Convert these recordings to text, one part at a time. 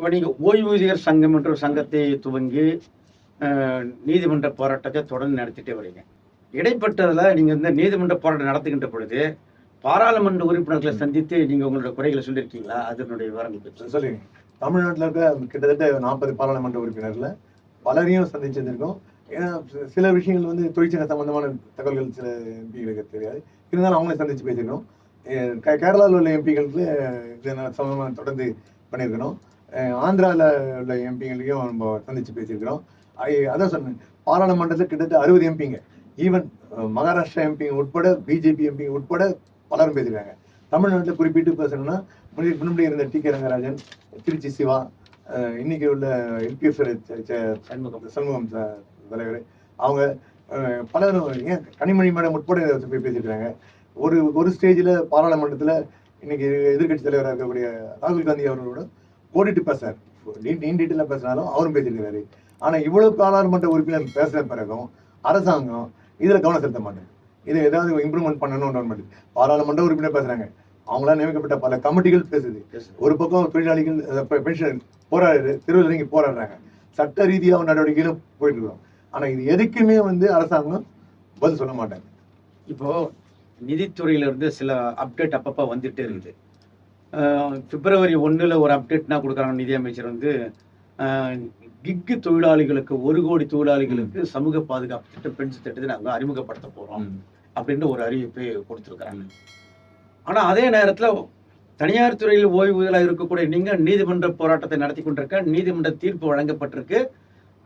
இப்போ நீங்கள் ஓய்வூதியர் சங்கம் என்ற ஒரு சங்கத்தை துவங்கி நீதிமன்ற போராட்டத்தை தொடர்ந்து நடத்திட்டே வரீங்க. இடைப்பட்டதில் நீங்கள் இந்த நீதிமன்ற போராட்டம் நடத்துகின்ற பொழுது பாராளுமன்ற உறுப்பினர்களை சந்தித்து நீங்கள் உங்களோட குறைகளை சொல்லியிருக்கீங்களா? அதனுடைய விவரங்கள் சொல்லுங்க. தமிழ்நாட்டில் இருக்க கிட்டத்தட்ட 40 பாராளுமன்ற உறுப்பினர்ல பலரையும் சந்திச்சிருக்கோம். ஏன்னா சில விஷயங்கள் வந்து தொழிற்சங்க சம்பந்தமான தகவல்கள் சில எம்பிகளுக்கு தெரியாது. இருந்தாலும் அவங்களே சந்திச்சு பேசியிருக்கோம். கேரளாவில் உள்ள எம்பிகளுக்கு இது சம்பந்தமாக தொடர்ந்து பண்ணியிருக்கிறோம். ஆந்திராவில் உள்ள எம்பிகளையும் நம்ம சந்திச்சு பேசியிருக்கிறோம். அதான் சொன்னேன், பாராளுமன்றத்தில் கிட்டத்தட்ட 60 எம்பிங்க, ஈவன் மகாராஷ்டிரா எம்பிங்க உட்பட, பிஜேபி எம்பிங்க உட்பட பலரும் பேசியிருக்காங்க. தமிழ்நாட்டில் குறிப்பிட்டு பேசணும்னா முன்னாடி இருந்த டி கே ரங்கராஜன், திருச்சி சிவா, இன்னைக்கு உள்ள எல்பிஎஃப் சண்முகம் தலைவர், அவங்க பலரும், ஏன் கனிமொழி மேடம் உட்பட பேசியிருக்காங்க. ஒரு ஸ்டேஜில் பாராளுமன்றத்தில் இன்னைக்கு எதிர்கட்சி தலைவராக இருக்கக்கூடிய ராகுல் காந்தி அவர்களோட கோடிட்டு பேசுறாரு, டீட்டெயிலாக பேசினாலும் அவரும் பேசியிருக்கிறாரு. ஆனால் இவ்வளவு பாராளுமன்ற உறுப்பினர் பேசுகிற பிறகும் அரசாங்கம் இதில் கவனம் செலுத்த மாட்டேன். இதை ஏதாவது இம்ப்ரூவ்மெண்ட் பண்ணணும்னு பாராளுமன்ற உறுப்பினர் பேசுறாங்க, அவங்களால நியமிக்கப்பட்ட பல கமிட்டிகள் பேசுது. ஒரு பக்கம் தொழிலாளிகள் பென்ஷன் போராடுறது, தெருவில் இறங்கி போராடுறாங்க, சட்ட ரீதியாக நடவடிக்கைகளும் போயிட்டு இருக்கோம். ஆனால் இது எதுக்குமே வந்து அரசாங்கம் பதில் சொல்ல மாட்டாங்க. இப்போ நிதித்துறையிலிருந்து சில அப்டேட் அப்பப்போ வந்துட்டே இருக்குது. பிப்ரவரி 1 ஒரு அப்டேட்னா கொடுக்குறாங்க. நிதியமைச்சர் வந்து கிக்கு தொழிலாளிகளுக்கு 1 கோடி தொழிலாளிகளுக்கு சமூக பாதுகாப்பு திட்டம், பென்ஷன் திட்டத்தை நாங்கள் அறிமுகப்படுத்த போகிறோம் அப்படின்ற ஒரு அறிவிப்பை கொடுத்துருக்குறாங்க. ஆனால் அதே நேரத்தில் தனியார் துறையில் ஓய்வூதியலாக இருக்கக்கூடிய நீங்கள் நீதிமன்ற போராட்டத்தை நடத்தி கொண்டிருக்க, நீதிமன்ற தீர்ப்பு வழங்கப்பட்டிருக்கு,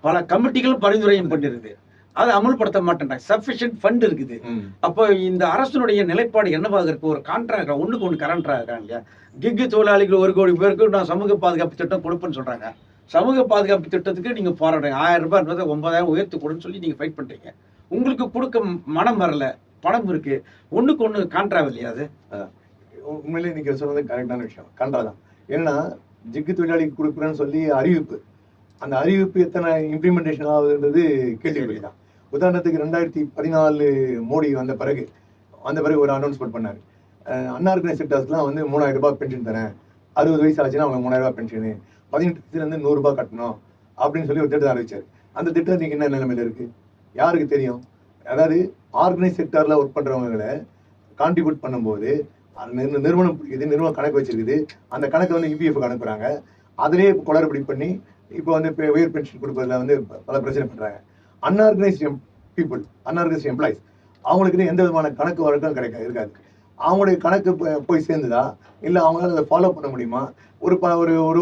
பல கமிட்டிகளும் பரிந்துரையும் பண்ணிருக்கு, அதை அமல்படுத்த மாட்டேன்றாங்க. சஃபிஷியன்ட் ஃபண்ட் இருக்குது. அப்போ இந்த அரசனுடைய நிலைப்பாடு என்னவாக இருக்கு? ஒரு கான்ட்ராக்ட் ஒன்றுக்கு ஒன்று கரண்டாக இருக்காங்க இல்லையா? கிக்கு தொழிலாளிகள் 1 கோடி பேருக்கு நான் சமூக பாதுகாப்பு திட்டம் கொடுப்பேன்னு சொல்றாங்க. சமூக பாதுகாப்பு திட்டத்துக்கு நீங்க போராடுறீங்க, 1000 ரூபாய் 9,000 உயர்த்து கொடுன்னு சொல்லி நீங்க ஃபைட் பண்றீங்க. உங்களுக்கு கொடுக்க மனம் வரல, பணம் இருக்கு, ஒண்ணுக்கு ஒண்ணு கான்ட்ராவ் இல்லையா? அது உண்மையிலே நீங்க சொன்னது கரெக்டான விஷயம், கான்ட்ரா தான். ஏன்னா ஜிக்கு தொழிலாளிக்கு கொடுக்குறேன்னு சொல்லி அறிவிப்பு, அந்த அறிவிப்பு எத்தனை இம்ப்ளிமெண்டேஷன் ஆகுதுன்றது கேள்விக்குறி தான். உதாரணத்துக்கு 2014 மோடி வந்த பிறகு ஒரு அனௌன்ஸ்மெண்ட் பண்ணாரு, அன்ஆர்கனைஸ் செக்டர்ஸ்லாம் வந்து 3000 ரூபாய் பென்ஷன் தரேன், 60 வயசு ஆச்சுன்னா அவங்க 3000 ரூபாய் பென்ஷனு, 18 100 ரூபாய் கட்டணும் அப்படின்னு சொல்லி ஒரு திட்டம் அறிவிச்சாரு. அந்த திட்டம் இன்னைக்கு என்ன நிலைமையில இருக்கு யாருக்கு தெரியும்? அதாவது ஆர்கனைஸ் செக்டர்ல ஒர்க் பண்றவங்களை கான்ட்ரிபியூட் பண்ணும்போது நிறுவனம் கணக்கு வச்சிருக்குது, அந்த கணக்கை வந்து இபிஎஃப் அனுப்புறாங்க, அதிலேயே குளறுபடி பண்ணி இப்போ வந்து உயர் பென்ஷன் கொடுப்பதில் வந்து பல பிரச்சனை பண்றாங்க. அன்ஆர்கனைஸ்ட் பீப்புள், அன்ஆர்கனைஸ்ட் எம்ப்ளாயிஸ், அவங்களுக்கு எந்த விதமான கணக்கு வழக்கம் இருக்காது. அவங்களுடைய கணக்கு போய் சேர்ந்துதா இல்லை அவங்களால அதை ஃபாலோ பண்ண முடியுமா? ஒரு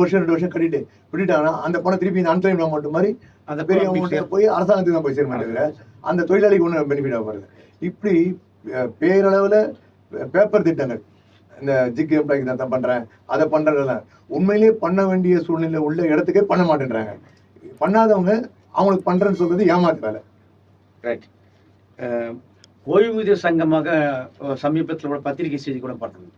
வருஷம் 2 வருஷம் கட்டிட்டு விட்டுட்டாங்கன்னா அந்த பணம் திருப்பி இந்த அன்கிளைம் அமௌண்ட் மாதிரி அந்த பெரிய அமௌண்ட் போய் அரசாங்கத்துக்கு தான் போய் சேர மாட்டேங்கிற, அந்த தொழிலாளிக்கு ஒன்றும் பெனிஃபிட் ஆகுறது. இப்படி பேரளவில் பேப்பர் திட்டங்கள், இந்த ஜிக்கு எம்ப்ளாய்க்கு தான் பண்றேன், அதை பண்றதில்ல, உண்மையிலேயே பண்ண வேண்டிய சூழ்நிலை உள்ள இடத்துக்கே பண்ண மாட்டேன்றாங்க. பண்ணாதவங்க அவங்களுக்கு பண்றேன்னு சொல்றது ஏமாத்து வேலை. ரைட். ஓய்வூதிய சங்கமாக சமீபத்தில் கூட பத்திரிகை செய்தி கூட பார்த்தோம்,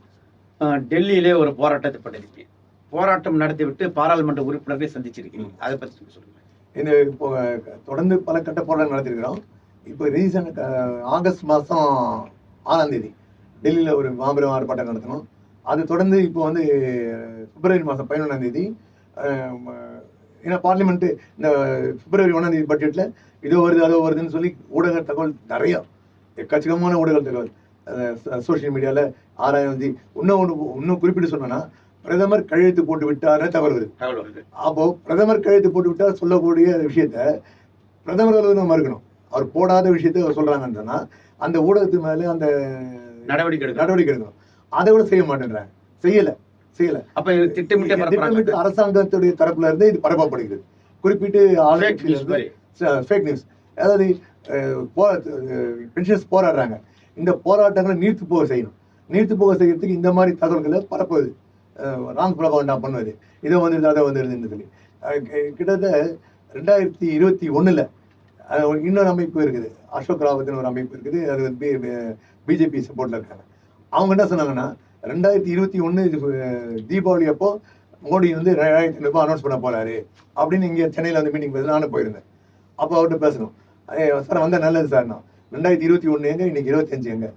டெல்லியிலே ஒரு போராட்டத்தை பண்ணிருக்கீங்க, போராட்டம் நடத்திவிட்டு பாராளுமன்ற உறுப்பினரை சந்திச்சிருக்கீங்க, அதை பற்றி சொல்லுங்க. இந்த இப்போ தொடர்ந்து பல கட்ட போராட்டம் நடத்திருக்கிறோம். இப்போ ரீசன்ட் ஆகஸ்ட் மாதம் 6ஆம் தேதி டெல்லியில் ஒரு மாபெரும் ஆர்ப்பாட்டம் நடத்தணும். அது தொடர்ந்து இப்போ வந்து பிப்ரவரி மாதம் 11ஆம் தேதி, ஏன்னா பார்லிமெண்ட்டு இந்த பிப்ரவரி 1ஆம் தேதி பட்ஜெட்டில் இதோ வருது அதோ வருதுன்னு சொல்லி ஊடக தகவல் நிறையா, எக்கச்சக்கமான ஊடக தகவல் சோசியல் மீடியாவில் 6ஆம் தேதி. இன்னும் குறிப்பிட்டு சொன்னோன்னா பிரதமர் கையெழுத்து போட்டு விட்டார தகவல் வருது. அப்போ பிரதமர் கையெழுத்து போட்டு விட்டார் சொல்லக்கூடிய விஷயத்த பிரதமர் அலுவலகம் மறுக்கணும். அவர் போடாத விஷயத்த அவர் சொல்றாங்கன்னு சொன்னா அந்த ஊடகத்து மேல அந்த நடவடிக்கை எடுக்கணும். அதை கூட செய்ய மாட்டேன்றாங்க, செய்யல. அப்ப திட்டமிட்டு அரசாங்கத்துடைய தரப்புல இருந்து இது பரப்பப்படுகிறது. குறிப்பிட்டு ஃபேக் நியூஸ், அதாவது பென்ஷன்ஸ் போராடுறாங்க, இந்த போராட்டங்களை நீர்த்து போக செய்யறதுக்கு இந்த மாதிரி தகவல்களை பரப்புவது, ராங் ப்ரொபகண்டா பண்ணுவது, இதை வந்துடுது அதை வந்துடுதுன்னு சொல்லி கிட்டத்தட்ட 2021 இன்னொரு அமைப்பு இருக்குது, அசோக் ராவத்னு ஒரு அமைப்பு இருக்குது, அது வந்து பிஜேபி சப்போர்ட்ல இருக்காங்க. அவங்க என்ன சொன்னாங்கன்னா 2021 தீபாவளி அப்போ மோடி வந்து 2500 ரூபாய் அனௌன்ஸ் பண்ண போறாரு அப்படின்னு இங்கே சென்னையில் வந்து மீட்டிங் பேச நானும் போயிருந்தேன். அப்போ அவர்கிட்ட பேசணும், சார் வந்தால் நல்லது சார், நான் 2021 எங்க, இன்னைக்கு 25 எங்க,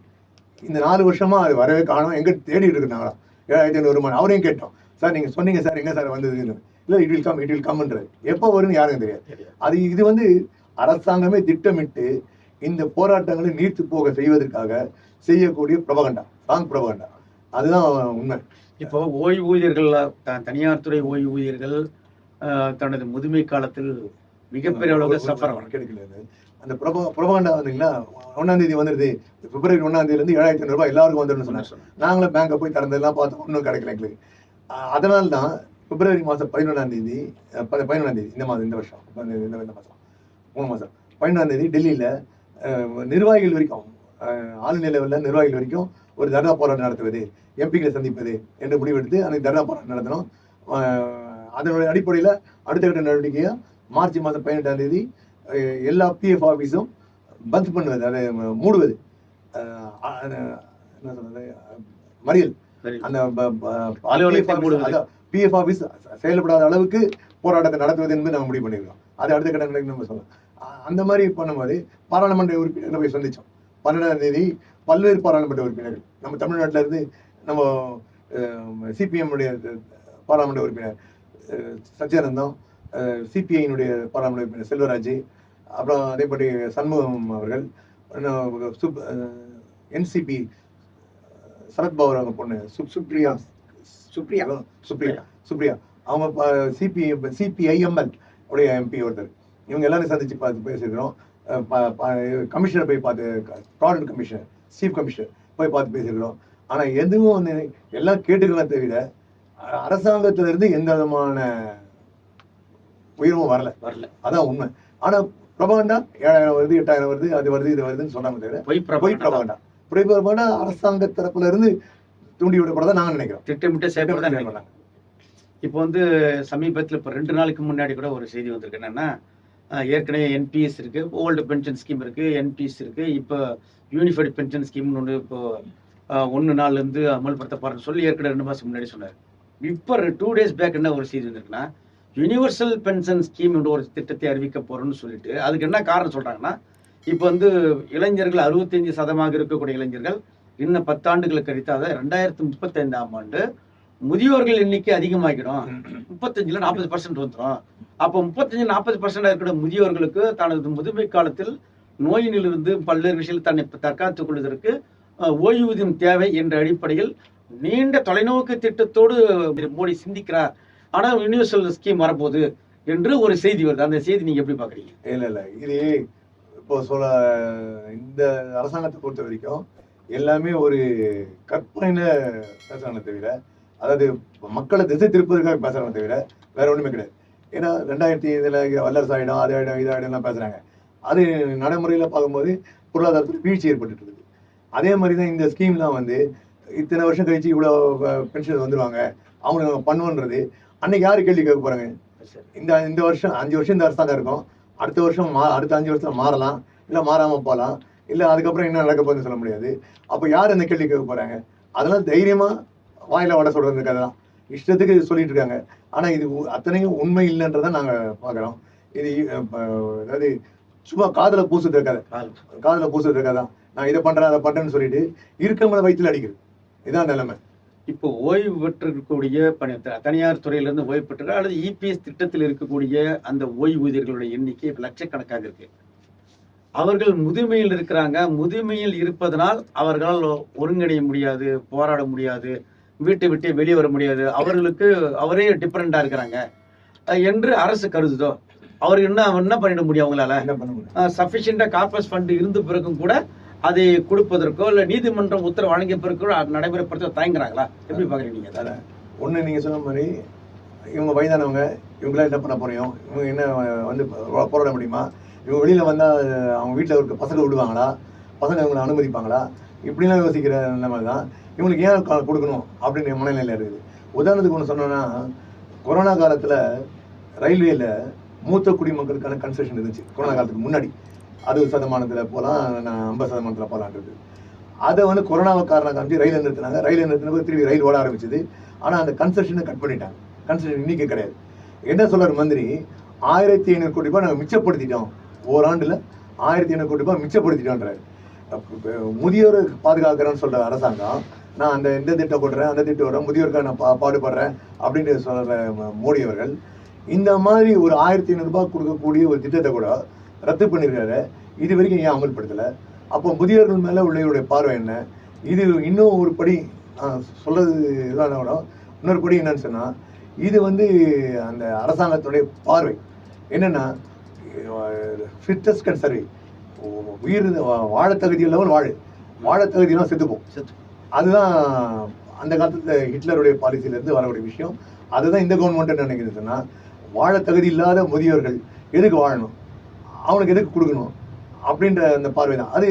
இந்த 4 வருஷமா அது வரவே காணும், எங்க தேடிட்டு இருந்தாங்களா 7500 ரூபாய். அவரையும் கேட்டோம், சார் நீங்க சொன்னீங்க சார் எங்க சார் வந்ததுன்னு. இல்லை இட் வில் கம்ன்றது. எப்போ வரும்னு யாருக்கும் தெரியாது. இது வந்து அரசாங்கமே திட்டமிட்டு இந்த போராட்டங்களை நீர்த்து போக செய்வதற்காக செய்யக்கூடிய பிரபகண்டா, ராங் பிரபகண்டா. அதுதான் உண்மை. இப்போ ஓய்வூதியர்கள், தனியார் துறை ஓய்வூதியர்கள் தனது முதுமை காலத்தில் மிகப்பெரிய அளவுக்கு சஃபர் கிடைக்கல. அந்த பிரபகண்டா வந்தீங்கன்னா 1ஆம் தேதி வந்துருது, பிப்ரவரி 1ஆம் தேதியிலேருந்து 7500 ரூபாய் எல்லாருக்கும் வந்துடும் சொன்னாங்க. நாங்களும் பேங்கை போய் திறந்ததெல்லாம் பார்த்தோம், ஒன்றும் கிடைக்கல எங்களுக்கு. அதனால தான் பிப்ரவரி மாதம் 11ஆம் தேதி இந்த வருஷம் 3 மாதம் 11ஆம் தேதி டெல்லியில் நிர்வாகிகள் வரைக்கும், ஆல் இந்தியா லெவலில் நிர்வாகிகள் வரைக்கும் ஒரு தர்ணா போராட்டம் நடத்துவது, எம்பிக்களை சந்திப்பது என்று முடிவெடுத்து அந்த தர்ணா போராட்டம் நடத்தணும். அதனுடைய அடிப்படையில் அடுத்த கட்ட நடவடிக்கையாக மார்ச் மாதம் 18ஆம் தேதி எல்லா பிஎஃப் ஆஃபீஸும் பந்த் பண்ணுவது, அதை மூடுவது, என்ன சொல்றது, மறியல், அந்த பிஎஃப் ஆஃபீஸ் செயல்படாத அளவுக்கு போராட்டத்தை நடத்துவது என்பது நம்ம முடிவு பண்ணியிருக்கோம். அது அடுத்த கட்ட நம்ம சொல்லலாம். அந்த மாதிரி பண்ணும்போது பாராளுமன்ற உறுப்பினர்களை போய் சந்தித்தோம். 12ஆம் தேதி பல்வேறு பாராளுமன்ற உறுப்பினர்கள், நம்ம தமிழ்நாட்டில் இருந்து நம்ம சிபிஎம் உடைய பாராளுமன்ற உறுப்பினர் சச்சியானந்தம், சிபிஐனுடைய பாராளுமன்ற உறுப்பினர் செல்வராஜ், அப்புறம் அதேபடி சண்முகம் அவர்கள், என்சிபி சரத்பவர் அவங்க பொண்ணு சுப்ரியா அவங்க சிபிஐஎம்எல் உடைய எம்பி ஒருத்தர், இவங்க எல்லாரும் சந்திச்சு பார்த்து பேசியிருக்கிறோம். கமிஷனர் போய் பார்த்து, ப்ராடக்ட் கமிஷனர், சீஃப் கமிஷனர் போய் பார்த்து பேசியிருக்கிறோம். ஆனால் எதுவும் வந்து எல்லாம் கேட்டுக்கலாம் தவிர அரசாங்கத்திலிருந்து எந்த விதமான உயர்வும் வரல. அதான் உண்மை. ஆனால் பிரபகண்டா 7000 வருது, 8000 வருது, அது வருது, இது வருதுன்னு சொன்னாங்க தவிர பொய் பிரபகண்டா அரசாங்க தரப்புல இருந்து தூண்டி விடப்படதான் நாங்கள் நினைக்கிறோம். திட்டமிட்டு செயல்பட நினைக்கிறாங்க. இப்போ வந்து சமீபத்தில் இப்போ 2 நாளுக்கு முன்னாடி கூட ஒரு செய்தி வந்திருக்கு. என்னன்னா, ஏற்கனவே என்பிஎஸ் இருக்கு, ஓல்டு பென்ஷன் ஸ்கீம் இருக்கு, என்பிஎஸ் இருக்கு, இப்போ யூனிஃபைடு பென்ஷன் ஸ்கீம்னு ஒன்று இப்போ 1 நாள்லேருந்து அமல்படுத்த போறேன்னு சொல்லி ஏற்கனவே 2 மாதம் முன்னாடி சொன்னார். இப்போ 2 days பேக் என்ன ஒரு செய்தி வந்திருக்குன்னா, யூனிவர்சல் பென்ஷன் ஸ்கீம் என்ற ஒரு திட்டத்தை அறிவிக்க போறோம்னு சொல்லிட்டு, அதுக்கு என்ன காரணம் சொல்றாங்கன்னா, இப்போ வந்து இளைஞர்கள் 65% இருக்கக்கூடிய இளைஞர்கள் இன்னும் 10 ஆண்டுகள் கழித்தாத 2035ஆம் ஆண்டு முதியோர்கள் எண்ணிக்கை அதிகமாகிடும். 35ல 40% வந்துடும். அப்போ 35-40% இருக்கிற முதியோர்களுக்கு தனது முதுமை காலத்தில் நோயினிலிருந்து பல்வேறு விஷயத்தில் தன்னை தற்காத்துக் கொள்வதற்கு ஓய்வூதியம் தேவை என்ற அடிப்படையில் நீண்ட தொலைநோக்கு திட்டத்தோடு மோடி சிந்திக்கிறார். ஆனால் யூனிவர்சல் ஸ்கீம் வரப்போகுது என்று ஒரு செய்தி வருது. அந்த செய்தி நீங்க எப்படி பாக்குறீங்க? இல்ல இது இப்போ இந்த அரசாங்கத்தை பொறுத்த வரைக்கும் எல்லாமே ஒரு கற்பனையில பேசுறாங்க தவிர, அதாவது மக்களை திசை திருப்பதற்காக பேசுறாங்க தவிர வேற ஒண்ணுமே கிடையாது. ஏன்னா 2000 வல்லரசு ஆயிடும், அது ஆயிடும், இது ஆயிடும்லாம் பேசுறாங்க. அது நடைமுறையில பார்க்கும்போது பொருளாதாரத்தில் வீழ்ச்சி ஏற்பட்டு இருக்குது. அதே மாதிரி தான் இந்த ஸ்கீம்லாம் வந்து இத்தனை வருஷம் கழிச்சு இவ்வளோ பென்ஷன் வந்துடுவாங்க, அவங்க பண்ணுவோன்றது அன்னைக்கு யாரு கேள்வி கேட்க போறாங்க? இந்த வருஷம் 5 வருஷம் இந்த அரசாங்கம் இருக்கும், அடுத்த வருஷம் அடுத்த 5 வருஷம் மாறலாம், இல்லை மாறாம போகலாம், இல்லை அதுக்கப்புறம் என்ன நடக்க போகுதுன்னு சொல்ல முடியாது. அப்போ யார் அந்த கேள்வி கேட்க போறாங்க? அதெல்லாம் தைரியமா வாயில வட சொல்றது கதைதான், இஷ்டத்துக்கு சொல்லிட்டு இருக்காங்க. ஆனா இது அத்தனையும் உண்மை இல்லைன்றதை நாங்க பாக்குறோம். இது அதாவது சும்மா காதல பூசுறது கதை, காதல பூசுறது கதை. நான் இதை பண்றேன் அதை பண்றேன்னு சொல்லிட்டு இருக்கவங்களை வயிற்றுல அடிக்கிறது, இதான் நிலைமை. இப்போ ஓய்வு பெற்றிருக்கக்கூடிய தனியார் துறையிலிருந்து ஓய்வு பெற்ற அல்லது இபிஎஸ் திட்டத்தில் இருக்கக்கூடிய அந்த ஓய்வூதியர்களுடைய எண்ணிக்கை இப்போ லட்சக்கணக்காக இருக்கு. அவர்கள் முதுமையில் இருக்கிறாங்க. முதுமையில் இருப்பதனால் அவர்களால் ஒருங்கிணைய முடியாது, போராட முடியாது, வீட்டை விட்டு வெளியே வர முடியாது, அவர்களுக்கு அவரே டிஃபரெண்டா இருக்கிறாங்க என்று அரசு கருதுதோ, அவர் என்ன பண்ணிட முடியும்? அவங்களால சஃபிஷியண்டா கார்பஸ் ஃபண்ட் இருந்த பிறகும் கூட அதை கொடுப்பதற்கோ இல்லை நீதிமன்றம் உத்தரவு வழங்கிய பிறகு நடைமுறைப்படுத்த தயங்குறாங்களா? எப்படி பாக்குறீங்க? அதான் ஒண்ணு நீங்க சொன்ன மாதிரி இவங்க வயதானவங்க, இவங்களாம் என்ன பண்ண போறோம், இவங்க என்ன வந்து போராட முடியுமா? இவங்க வெளியில வந்தா அவங்க வீட்டில் இருக்க பசங்க விடுவாங்களா, பசங்க இவங்களை அனுமதிப்பாங்களா, இப்படிலாம் யோசிக்கிற நிலைமை தான். இவங்களுக்கு ஏன் கொடுக்கணும் அப்படின்ற மனநிலையில இருக்குது. உதாரணத்துக்கு ஒன்று சொன்னோன்னா, கொரோனா காலத்துல ரயில்வேல மூத்த குடிமக்களுக்கான கன்செஷன் இருந்துச்சு. கொரோனா காலத்துக்கு முன்னாடி 60% போகலாம், 50% போகலான்றது. அதை வந்து கொரோனாவை காரணம் காமிச்சு ரயிலை நிறுத்தினாங்க. ரயிலை நிறுத்தினப்போ திரும்பி ரயில் ஓட ஆரம்பிச்சது. ஆனால் அந்த கன்செஷனை கட் பண்ணிட்டாங்க. கன்செஷன் இன்னைக்கு கிடையாது. என்ன சொல்றாரு மந்திரி? 1500 கோடி ரூபாய் நாங்கள் மிச்சப்படுத்திட்டோம், ஓராண்டுல 1500 கோடி ரூபாய் மிச்சப்படுத்திட்டோன்றாரு. முதியோரை பாதுகாக்கிறேன்னு சொல்ற அரசாங்கம், நான் இந்த திட்டம் போடுறேன், அந்த திட்டம் போடுறேன், முதியோருக்காக நான் பாடுபடுறேன் அப்படின்னு சொல்ற மோடி அவர்கள் இந்த மாதிரி ஒரு 1500 ரூபாய் கொடுக்கக்கூடிய ஒரு திட்டத்தை கூட ரத்து பண்ணிருக்காரு. இது வரைக்கும் ஏன் அமல்படுத்தலை? அப்போ முதியோர்கள் மேலே உள்ளவருடைய பார்வை என்ன? இது இன்னும் ஒரு படி சொல்றது இதான கூட இன்னொரு படி என்னன்னு சொன்னால், இது அந்த அரசாங்கத்துடைய பார்வை என்னன்னா, ஃபிட்னஸ் கன்சர்வே, உயிர் வாழ தகுதி உள்ளவன் வாழ தகுதியெல்லாம் செத்துப்போம். அதுதான் அந்த காலத்தில் ஹிட்லருடைய பாலிசியிலேருந்து வரக்கூடிய விஷயம். அதுதான் இந்த கவர்மெண்ட் நினைக்கிறது சொன்னால், வாழ தகுதி இல்லாத முதியோர்கள் எதுக்கு வாழணும், அவனுக்கு எதுக்கு கொடுக்கணும் அப்படின்ற அந்த பார்வை தான். அது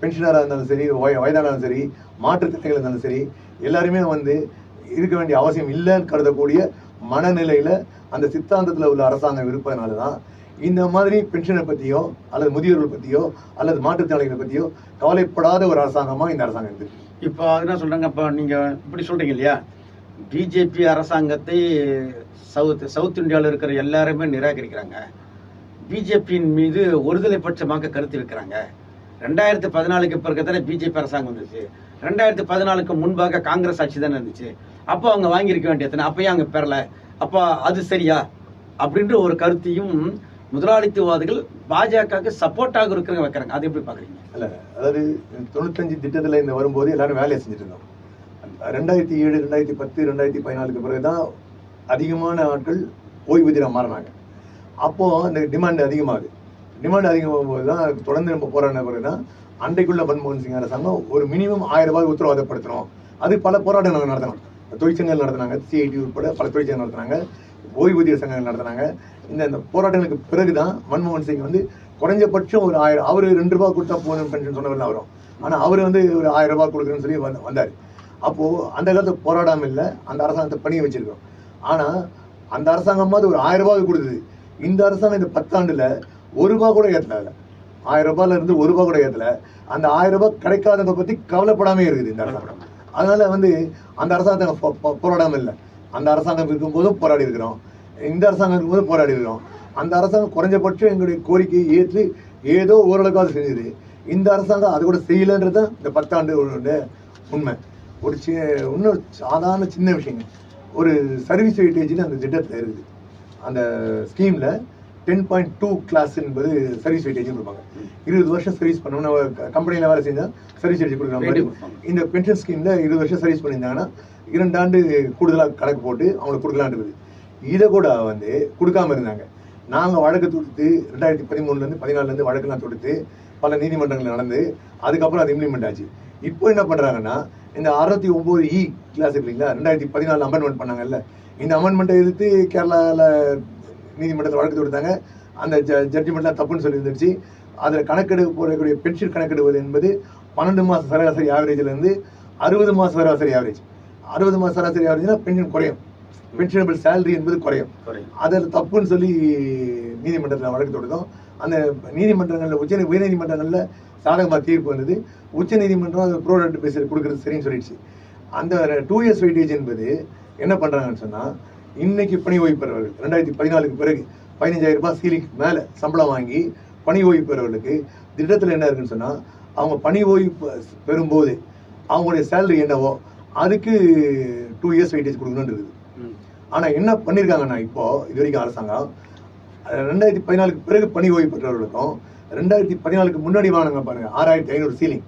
பென்ஷனராக இருந்தாலும் சரி, வயதானாலும் சரி, மாற்றுத்திறனாளிகள் இருந்தாலும் சரி, எல்லாருமே இருக்க வேண்டிய அவசியம் இல்லைன்னு கருதக்கூடிய மனநிலையில் அந்த சித்தாந்தத்தில் உள்ள அரசாங்கம் இருப்பதனால தான் இந்த மாதிரி பென்ஷனை பற்றியோ அல்லது முதியோர்கள் பற்றியோ அல்லது மாற்றுத்திறனாளிகளை பற்றியோ கவலைப்படாத ஒரு அரசாங்கமாக இந்த அரசாங்கம் இருக்குது. இப்போ என்ன சொல்கிறாங்க, இப்போ நீங்கள் இப்படி சொல்கிறீங்க இல்லையா, பிஜேபி அரசாங்கத்தை சவுத் இந்தியாவில் இருக்கிற எல்லாருமே நிராகரிக்கிறாங்க, பிஜேபியின் மீது ஒருதலை பட்சமாக கருத்து வைக்கிறாங்க. 2014க்கு பிறகு தானே பிஜேபி அரசாங்கம் வந்துச்சு, 2014க்கு முன்பாக காங்கிரஸ் ஆட்சி தானே இருந்துச்சு, அப்போ அவங்க வாங்கியிருக்க வேண்டியது, அப்பயும் அவங்க பெறலை, அப்போ அது சரியா அப்படின்ற ஒரு கருத்தையும் முதலாளித்துவாதிகள் பாஜகவுக்கு சப்போர்ட்டாக இருக்கிறவங்க வைக்கிறாங்க. அது எப்படி பார்க்குறீங்க? இல்லை, அதாவது 95 திட்டத்தில் இந்த வரும்போது எல்லாரும் வேலையை செஞ்சுட்டு இருந்தோம். 2007, 2010, 2014க்கு பிறகு தான் அதிகமான ஆட்கள் ஓய்வூதியம் மாறினாங்க. அப்போது அந்த டிமாண்ட் அதிகமாகுது. டிமாண்ட் அதிகமாகும் போது தான் தொடர்ந்து நம்ம போராடின பிறகு தான் அன்றைக்குள்ள மன்மோகன் சிங் அரசாங்கம் ஒரு மினிமம் 1000 ரூபாய் உத்தரவாதப்படுத்தணும். அது பல போராட்டங்கள் நாங்கள் நடத்தினோம். தொழிற்சங்கங்கள் நடத்தினாங்க, சிஐடி உட்பட பல தொழிற்சங்கங்கள் நடத்தினாங்க, ஓய்வூதிய சங்கங்கள் நடத்தினாங்க. இந்த போராட்டங்களுக்கு பிறகு தான் மன்மோகன் சிங் குறைஞ்சபட்சம் ஒரு 1000, அவர் 2 ரூபா கொடுத்தா போதும் பென்ஷன் சொன்னவர்கள் வரும். ஆனால் அவர் ஒரு 1000 ரூபாய் கொடுக்குறேன்னு சொல்லி வந்தார். அப்போது அந்த காலத்தை போராடாமல் இல்லை, அந்த அரசாங்கத்தை பணிய வச்சிருக்கோம். ஆனால் அந்த அரசாங்கமாவது ஒரு 1000 ரூபாய் கொடுத்தது. இந்த அரசாங்கம் இந்த 10 ஆண்டுல 1 ரூபா கூட ஏற்றல. 1000 ரூபாயில இருந்து 1 ரூபா கூட ஏற்றல. அந்த 1000 ரூபாய் கிடைக்காததை பற்றி கவலைப்படாமே இருக்குது இந்த அரசாங்கம். அதனால அந்த அரசாங்கத்தை போராடாமல் இல்லை. அந்த அரசாங்கம் இருக்கும்போதும் போராடி இருக்கிறோம், இந்த அரசாங்கம் இருக்கும்போதும் போராடி இருக்கிறோம். அந்த அரசாங்கம் குறைஞ்சபட்சம் எங்களுடைய கோரிக்கையை ஏற்று ஏதோ ஓரளவுக்காவது செஞ்சது. இந்த அரசாங்கம் அது கூட செய்யலைன்றது தான் இந்த 10 ஆண்டு உண்மை. ஒரு இன்னொரு சாதாரண சின்ன விஷயங்க, ஒரு சர்வீஸ் வெயிட்டேஜ்னு அந்த திட்டத்தில் இருக்குது. அந்த ஸ்கீமில் 10.2 கிளாஸ் என்பது சர்வீஸ் வெயிட்டேஜ் கொடுப்பாங்க. 20 வருஷம் சர்வீஸ் பண்ணோம்னா கம்பெனியில் வேலை செஞ்சால் சர்வீஸ் வெயிட்டேஜ் கொடுக்குற மாதிரி இந்த பென்ஷன் ஸ்கீமில் 20 வருஷம் சர்வீஸ் பண்ணியிருந்தாங்கன்னா 2 ஆண்டு கூடுதலாக கணக்கு போட்டு அவங்களுக்கு கொடுக்கலான் இருக்குது. இதை கூட கொடுக்காம இருந்தாங்க. நாங்கள் வழக்கு தொடுத்து 2013 14 வழக்கெல்லாம் தொடுத்து பல நீதிமன்றங்கள் நடந்து அதுக்கப்புறம் அது இம்ப்ளிமெண்ட் ஆச்சு. இப்போ என்ன பண்ணுறாங்கன்னா, இந்த 69E கிளாஸ் இல்லைங்களா, 2014 அமெண்ட்மெண்ட் பண்ணாங்கல்ல, இந்த அமெண்ட்மெண்ட்டை எதிர்த்து கேரளாவில் நீதிமன்றத்தில் வழக்கு தொடுத்தாங்க. அந்த ஜட்ஜ்மெண்ட்லாம் தப்புன்னு சொல்லி இருந்துச்சு. அதில் கணக்கெடுக்க போடக்கூடிய பென்ஷன் கணக்கெடுவது என்பது 12 மாத சராசரி ஆவரேஜ்லேருந்து 60 மாத சராசரி ஆவரேஜ். 60 மாத சராசரி ஆவரேஜ்னா பென்ஷன் குறையும், பென்ஷனபிள் சேலரி என்பது குறையும். அதில் தப்புன்னு சொல்லி நீதிமன்றத்தில் வழக்கு தொடுத்தோம். அந்த நீதிமன்றங்களில் உயர்நீதிமன்றங்களில் சாதகமாக தீர்ப்பு வந்தது. உச்ச நீதிமன்றம் அது ப்ரோடக்ட் பேஸில் கொடுக்குறது சரின்னு சொல்லிடுச்சு. அந்த 2 இயர்ஸ் வெயிட்டேஜ் என்பது என்ன பண்ணுறாங்கன்னு சொன்னால், இன்னைக்கு பணி ஓய்வு பெறவர்கள் 2014க்கு பிறகு 15,000 ரூபாய் சீலிங் மேலே சம்பளம் வாங்கி பணி ஓய்வு பெறவர்களுக்கு திட்டத்தில் என்ன இருக்குன்னு சொன்னால், அவங்க பணி ஓய்வு பெறும்போது அவங்களுடைய சேலரி என்னவோ அதுக்கு 2 இயர்ஸ் வெயிட்டேஜ் கொடுக்கணும்னு இருக்குது. ஆனால் என்ன பண்ணியிருக்காங்கன்னா, இப்போது இது வரைக்கும் அரசாங்கம் 2014க்கு பிறகு பணி ஓய்வு பெற்றவர்களுக்கும் 2014க்கு முன்னாடி வாங்கினாங்க பாருங்க 6,500 சீலிங்,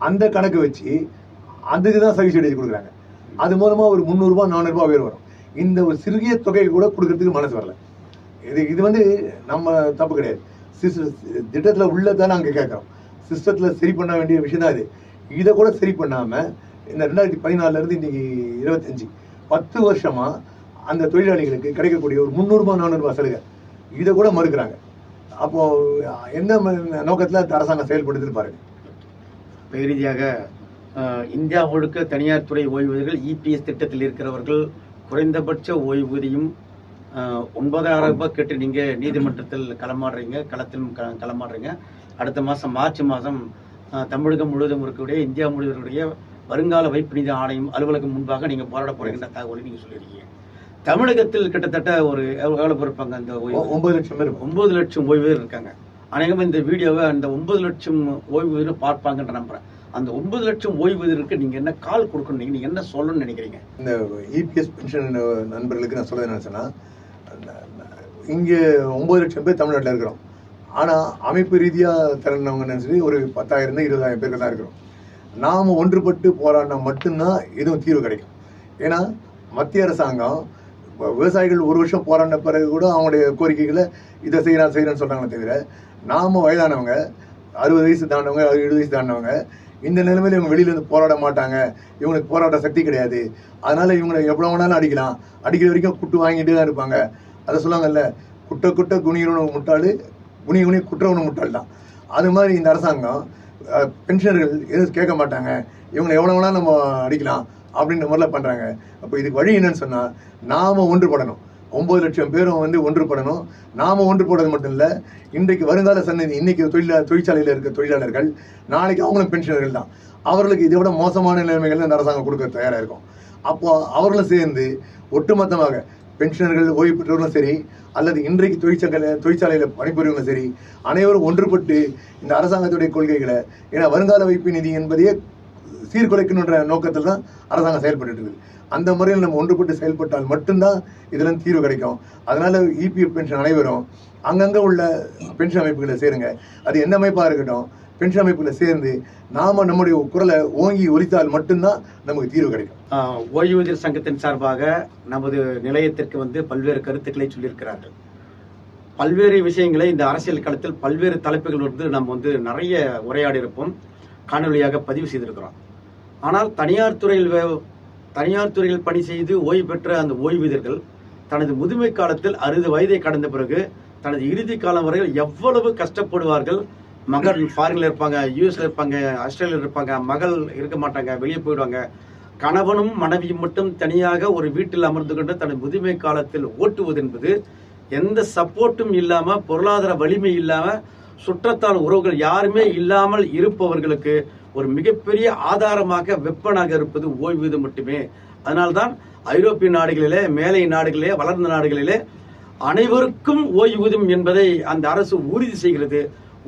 அந்த கணக்கு வச்சு அதுக்கு தான் சர்வீஸ் வெயிட்டேஜ் கொடுக்குறாங்க. அது மூலமாக ஒரு 300 ரூபாய் 400 ரூபாய் உயர் வரும். இந்த ஒரு சிறிய தொகையை கூட கொடுக்கறதுக்கு மனசு வரல. இது நம்ம தப்பு கிடையாது, திட்டத்தில் உள்ளதான் நாங்கள் கேட்குறோம். சிஸ்டத்தில் சரி பண்ண வேண்டிய விஷயம் தான் இது. இதை கூட சரி பண்ணாமல் இந்த 2014 இன்னைக்கு 25 10 வருஷமா அந்த தொழிலாளிகளுக்கு கிடைக்கக்கூடிய ஒரு 300 ரூபாய் 400 ரூபாய் சலுகை இதை கூட மறுக்கிறாங்க. அப்போ என்ன நோக்கத்தில் அந்த அரசாங்கம் செயல்படுதுன்னு பாருங்க. இறுதியாக இந்தியா முழுக்க தனியார் துறை ஓய்வூதியர்கள் இபிஎஸ் திட்டத்தில் இருக்கிறவர்கள் குறைந்தபட்ச ஓய்வூதியம் 9,000 ரூபாய் கேட்டு நீங்கள் நீதிமன்றத்தில் களத்திலும் களமாடுறீங்க. அடுத்த மாதம் மார்ச் மாதம் தமிழகம் முழுவதும் இருக்கக்கூடிய இந்தியா முழுவதுடைய வருங்கால வைப்பு நிதி ஆணையம் அலுவலகம் முன்பாக நீங்கள் போராட போறீங்கன்ற தகவலை நீங்கள் சொல்லியிருக்கீங்க. தமிழகத்தில் கிட்டத்தட்ட ஒரு எவ்வளோ பேர் இருப்பாங்க? அந்த 9 லட்சம் பேர், 9 லட்சம் ஓய்வூதியர் இருக்காங்க. அநேகமாக இந்த வீடியோவை அந்த 9 லட்சம் ஓய்வூதியர் பார்ப்பாங்கன்ற நம்புறேன். அந்த 9 லட்சம் ஓய்வூதியருக்கு நீங்கள் என்ன கால் கொடுக்கணும், நீங்கள் என்ன சொல்லணும்னு நினைக்கிறீங்க? இந்த இபிஎஸ் பென்ஷன் நண்பர்களுக்கு நான் சொல்ல என்ன சொன்னால், இங்கே 9 லட்சம் பேர் தமிழ்நாட்டில் இருக்கிறோம். ஆனால் அமைப்பு ரீதியாக திறனவங்கன்னு சொல்லி ஒரு 10,000 20,000 பேருக்கு தான் இருக்கிறோம். நாம் ஒன்றுபட்டு போராடினா மட்டும்தான் இதுவும் தீர்வு கிடைக்கும். ஏன்னா மத்திய அரசாங்கம் விவசாயிகள் 1 வருஷம் போராடின பிறகு கூட அவங்களுடைய கோரிக்கைகளை இதை செய்கிறேன்னு சொல்கிறாங்களே தவிர, நாம் வயதானவங்க 60 வயசு தாண்டவங்க 70 வயசு தாண்டவங்க இந்த நிலைமையில இவங்க வெளியிலேருந்து போராட மாட்டாங்க. இவங்களுக்கு போராட்ட சக்தி கிடையாது. அதனால இவங்களை எவ்வளோ வேணாலும் அடிக்கலாம், அடிக்கிற வரைக்கும் குட்டு வாங்கிட்டே தான் இருப்பாங்க. அதை சொல்லுவாங்கல்ல, குட்ட குனியவனு முட்டாள், குனி குற்றவனு முட்டாள் தான். அது மாதிரி இந்த அரசாங்கம் பென்ஷனர்கள் எதுவும் கேட்க மாட்டாங்க, இவங்களை எவ்வளோ வேணாலும் நம்ம அடிக்கலாம் அப்படின்ற மாதிரிலாம் பண்ணுறாங்க. அப்போ இதுக்கு வழி என்னன்னு சொன்னால் நாம் ஒன்றுபடணும். 9 லட்சம் பேரும் ஒன்றுபடணும். நாம் ஒன்றுபடுறது மட்டும் இல்லை, இன்றைக்கு வருங்கால சன்னதி, இன்னைக்கு தொழிற்சாலையில் இருக்க தொழிலாளர்கள் நாளைக்கு அவங்களும் பென்ஷனர்கள் தான். அவர்களுக்கு இதை விட மோசமான நிலைமைகள் இந்த அரசாங்கம் கொடுக்க தயாராக இருக்கும். அப்போ அவர்களும் சேர்ந்து ஒட்டுமொத்தமாக பென்ஷனர்கள், ஓய்வு பெற்றவர்களும் சரி, அல்லது இன்றைக்கு தொழிற்சாலையில் பணிபுரியவங்களும் சரி, அனைவரும் ஒன்றுபட்டு இந்த அரசாங்கத்துடைய கொள்கைகளை, ஏன்னா வருங்கால வைப்பு நிதி என்பதையே சீர்குலைக்கணுன்ற நோக்கத்தில் தான் அரசாங்கம் செயல்பட்டு இருக்குது. அந்த முறையில் நம்ம ஒன்றுபட்டு செயல்பட்டால் மட்டும்தான் இதுல தீர்வு கிடைக்கும். அதனால இபிஎஃப் பென்ஷன் அனைவரும் அங்கங்கே உள்ள பென்ஷன் அமைப்புகளை சேருங்க. அது எந்த அமைப்பாக இருக்கட்டும், பென்ஷன் அமைப்புகளை சேர்ந்து நாம நம்முடைய குரலை ஓங்கி ஒலித்தால் மட்டும்தான் நமக்கு தீர்வு கிடைக்கும். ஓய்வூதியர் சங்கத்தின் சார்பாக நமது நிலையத்திற்கு பல்வேறு கருத்துக்களை சொல்லியிருக்கிறார்கள். பல்வேறு விஷயங்களை இந்த அரசியல் களத்தில் பல்வேறு தலைப்புகள் நம்ம நிறைய உரையாடி இருப்போம், காணொலியாக பதிவு செய்திருக்கிறோம். ஆனால் தனியார் துறையில் பணி செய்து ஓய்வு பெற்ற அந்த ஓய்வூதியர்கள் தனது முதுமை காலத்தில் 60 வயதை கடந்த பிறகு தனது இறுதி காலம் வரையில் எவ்வளவு கஷ்டப்படுவார்கள். மகள் ஃபாரின்ல இருப்பாங்க, யூஎஸ்ல இருப்பாங்க, ஆஸ்திரேலியாவில் இருப்பாங்க, மகள் இருக்க மாட்டாங்க, வெளியே போயிடுவாங்க. கணவனும் மனைவியும் மட்டும் தனியாக ஒரு வீட்டில் அமர்ந்து கொண்டு தனது முதுமை காலத்தில் ஓட்டுவது என்பது எந்த சப்போர்ட்டும் இல்லாமல், பொருளாதார வலிமை இல்லாமல், சுற்றத்தால் உறவுகள் யாருமே இல்லாமல் இருப்பவர்களுக்கு ஒரு மிகப்பெரிய ஆதாரமாக வெப்பனாக இருப்பது ஓய்வூதியம் மட்டுமே. அதனால்தான் ஐரோப்பிய நாடுகளிலே, மேலை நாடுகளிலே, வளர்ந்த நாடுகளிலே அனைவருக்கும் ஓய்வூதியம் என்பதை அந்த அரசு உறுதி செய்கிறது.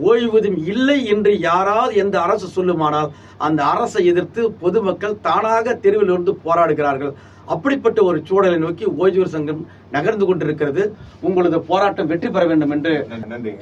ஓய்வூதியம் இல்லை என்று யாராவது எந்த அரசு சொல்லுமானால் அந்த அரசை எதிர்த்து பொதுமக்கள் தானாக தெருவில் போராடுகிறார்கள். அப்படிப்பட்ட ஒரு சூழலை நோக்கி ஓய்வூதியர் சங்கம் நகர்ந்து கொண்டிருக்கிறது. உங்களது போராட்டம் வெற்றி பெற வேண்டும் என்று நன்றி.